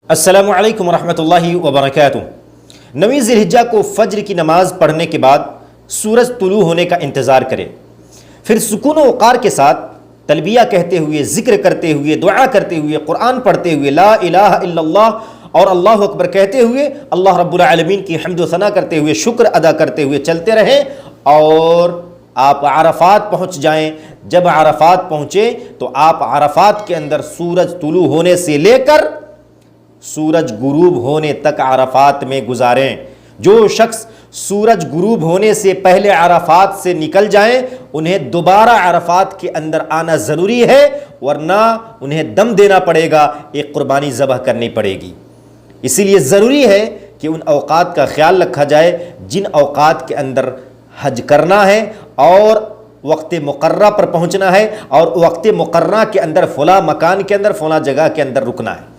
अस्सलामु अलैकुम रहमतुल्लाहि व बरकातुहू। 9वीं ज़िलहिज्जा को फ़ज्र की नमाज़ पढ़ने के बाद सूरज तुलू होने का इंतज़ार करें, फिर सुकून व वक़ार के साथ तलबिया कहते हुए, ज़िक्र करते हुए, दुआ करते हुए, कुरान पढ़ते हुए, ला इलाहा इल्लल्लाह और अल्लाहु अकबर कहते हुए, अल्लाह रब्बुल आलमीन की हम्द व सना करते हुए, शुक्र अदा करते हुए चलते रहें और आप अरफात पहुँच जाएँ। जब अरफात पहुँचे तो आप अरफात के अंदर सूरज तुलू होने से लेकर सूरज गुरूब होने तक अरफात में गुजारें। जो शख्स सूरज गुरूब होने से पहले अरफात से निकल जाएं, उन्हें दोबारा अरफात के अंदर आना ज़रूरी है, वरना उन्हें दम देना पड़ेगा, एक कुर्बानी ज़बह करनी पड़ेगी। इसीलिए ज़रूरी है कि उन औक़ात का ख्याल रखा जाए जिन औक़ात के अंदर हज करना है और वक्त मुकर्रा पर पहुँचना है और वक्त मुकर्रा के अंदर फ़लाँ मकान के अंदर फ़लाँ जगह के अंदर रुकना है।